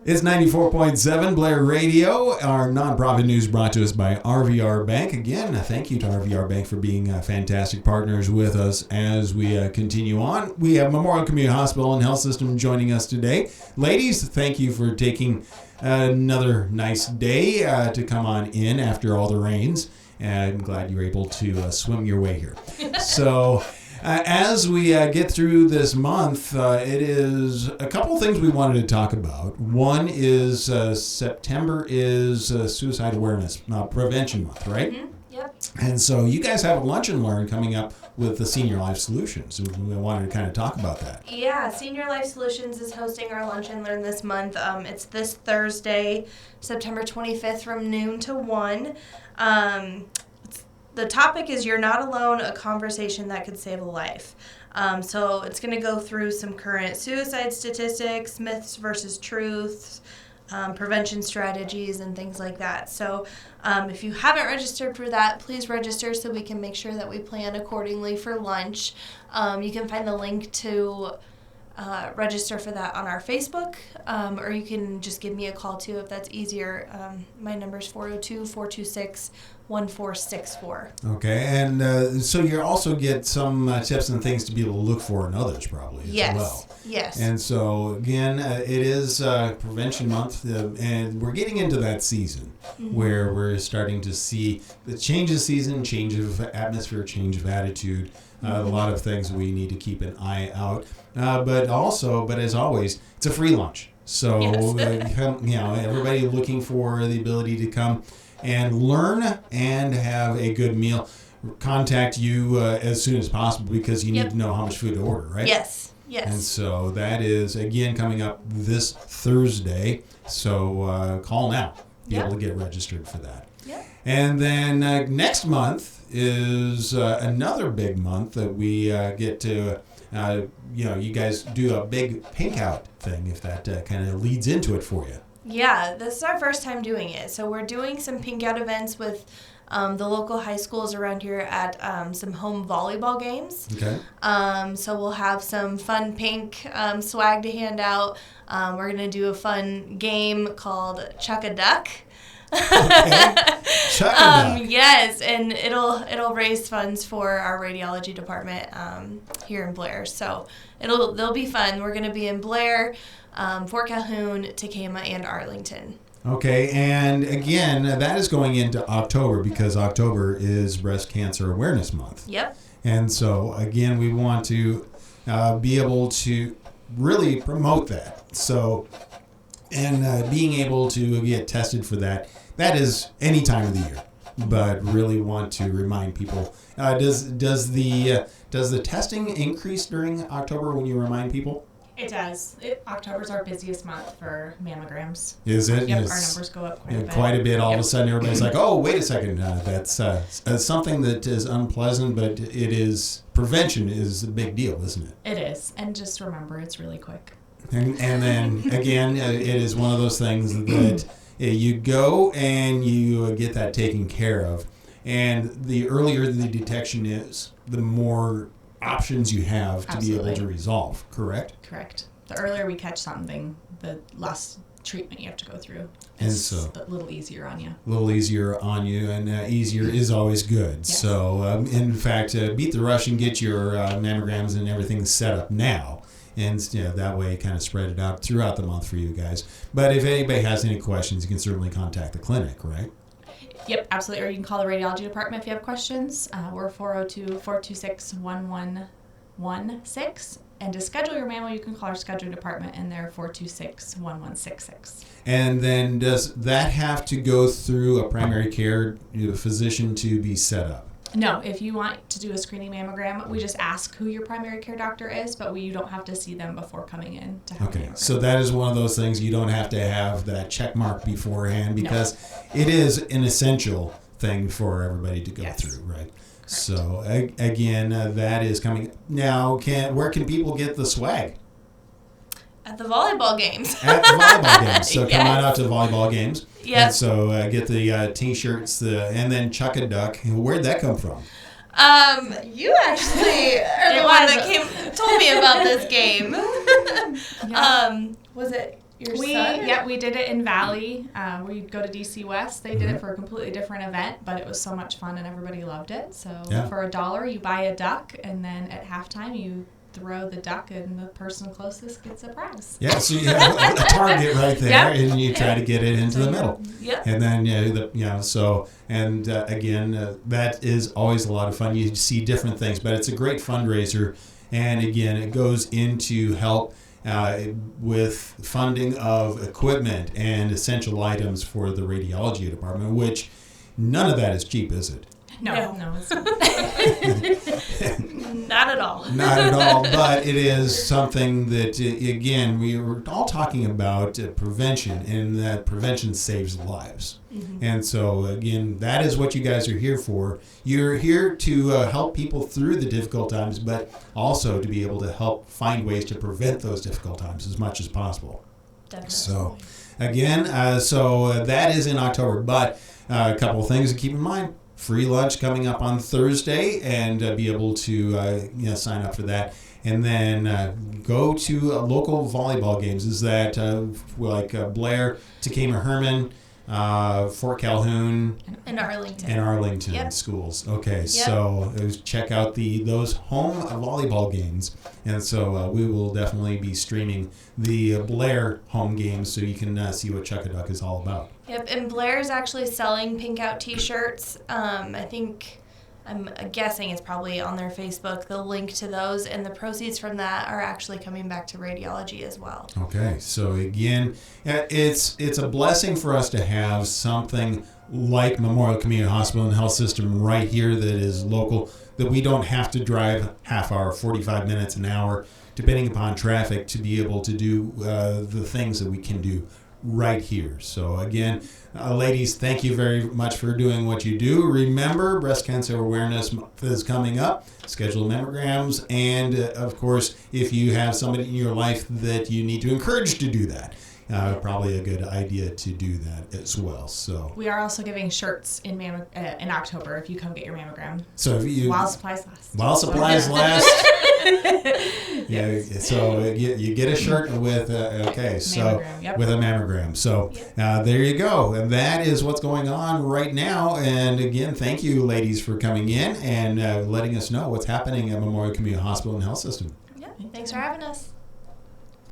It's 94.7 Blair Radio, our nonprofit news brought to us by RVR Bank. Again, thank you to RVR Bank for being fantastic partners with us as we continue on. We have Memorial Community Hospital and Health System joining us today. Ladies, thank you for taking another nice day to come on in after all the rains. I'm glad you were able to swim your way here. So... as we get through this month, it is a couple things we wanted to talk about. One is September is Suicide Awareness Prevention Month, right? Mm-hmm. Yep. And so you guys have a lunch and learn coming up with the Senior Life Solutions. We wanted to kind of talk about that. Yeah, Senior Life Solutions is hosting our lunch and learn this month. It's this Thursday, September 25th from noon to 1. The topic is You're Not Alone, a conversation that could save a life. So it's going to go through some current suicide statistics, myths versus truths, prevention strategies, and things like that. So if you haven't registered for that, please register so we can make sure that we plan accordingly for lunch. You can find the link to register for that on our Facebook, or you can just give me a call too if that's easier. My number is 402-426-1464. Okay, and so you also get some tips and things to be able to look for in others probably as well. Yes. And so again, it is Prevention Month, and we're getting into that season where we're starting to see the change of season, change of atmosphere, change of attitude, a lot of things we need to keep an eye out. But as always, it's a free lunch. So, everybody looking for the ability to come and learn and have a good meal. Contact you as soon as possible because you need to know how much food to order, right? Yes. And so that is, again, coming up this Thursday. So call now. Be able to get registered for that. Yep. And then next month is another big month that we get to... you guys do a big pink out thing if that kind of leads into it for you. Yeah, this is our first time doing it. So we're doing some pink out events with the local high schools around here at some home volleyball games. Okay. So we'll have some fun pink swag to hand out. We're going to do a fun game called Chuck a Duck. Okay. Chuck a Duck. Yes, and it'll raise funds for our radiology department here in Blair. So they'll be fun. We're going to be in Blair, Fort Calhoun, Takema, and Arlington. Okay, and again, that is going into October because October is Breast Cancer Awareness Month. Yep. And so, again, we want to be able to really promote that. So, and being able to get tested for that is any time of the year. But really want to remind people, does the testing increase during October when you remind people? It does. October's our busiest month for mammograms. Is it? Yep, our numbers go up quite a bit. Quite a bit. All of a sudden, everybody's like, oh, wait a second. That's something that is unpleasant, but it is, prevention is a big deal, isn't it? It is. And just remember, it's really quick. And then, again, it is one of those things that you go and you get that taken care of. And the earlier the detection is, the more options you have to be able to resolve, correct? Correct. The earlier we catch something, the less treatment you have to go through. And it's so a little easier on you. A little easier on you, and easier is always good. Yes. So, in fact, beat the rush and get your mammograms and everything set up now. And that way, kind of spread it out throughout the month for you guys. But if anybody has any questions, you can certainly contact the clinic, right? Yep, absolutely. Or you can call the radiology department if you have questions. We're 402-426-1116. And to schedule your mammo, you can call our scheduling department, and they're 426-1166. And then does that have to go through a primary care physician to be set up? No, if you want to do a screening mammogram, we just ask who your primary care doctor is, but you don't have to see them before coming in to have a mammogram. So that is one of those things you don't have to have that check mark beforehand because it is an essential thing for everybody to go through, right? Correct. So again, that is coming. Now, where can people get the swag? At the volleyball games. At the volleyball games. So come on out to the volleyball games. Yep. And so get the T-shirts, and then Chuck a Duck. Where'd that come from? You actually are the one that told me about this game. Was it your son? Yeah, we did it in Valley. We'd go to DC West. They did it for a completely different event, but it was so much fun and everybody loved it. So for $1, you buy a duck, and then at halftime you throw the duck, and the person closest gets a prize. Yeah, so you have a target right there, Yep. and you try to get it into the middle. Yep. And then, again, that is always a lot of fun. You see different things, but it's a great fundraiser. And again, it goes into help with funding of equipment and essential items for the radiology department, which none of that is cheap, is it? No, it's not. Not at all. Not at all, but it is something that, again, we were all talking about prevention, and that prevention saves lives. Mm-hmm. And so, again, that is what you guys are here for. You're here to help people through the difficult times, but also to be able to help find ways to prevent those difficult times as much as possible. Definitely. So, again, that is in October, but a couple of things to keep in mind. Free lunch coming up on Thursday, and be able to sign up for that. And then go to local volleyball games. Is that Blair, Takema Herman, Fort Calhoun, In Arlington. and Arlington Yep. schools. Okay, Yep. so check out those home volleyball games. And so we will definitely be streaming the Blair home games, so you can see what Chuck-a-Duck is all about. Yep, and Blair's actually selling Pink Out t-shirts. I'm guessing it's probably on their Facebook, the link to those, and the proceeds from that are actually coming back to radiology as well. Okay, so again, it's a blessing for us to have something like Memorial Community Hospital and Health System right here that is local, that we don't have to drive half hour, 45 minutes, an hour, depending upon traffic, to be able to do the things that we can do right here. So again, ladies, thank you very much for doing what you do. Remember, Breast Cancer Awareness Month is coming up. Schedule mammograms, and of course, if you have somebody in your life that you need to encourage to do that, probably a good idea to do that as well. So We are also giving shirts in October if you come get your mammogram. so if you While supplies last. while supplies last. Yeah, so you get a shirt with Mammogram, yep. with a mammogram. So there you go, and that is what's going on right now. And again, thank you, ladies, for coming in and letting us know what's happening at Memorial Community Hospital and Health System. Yeah, thanks for having us.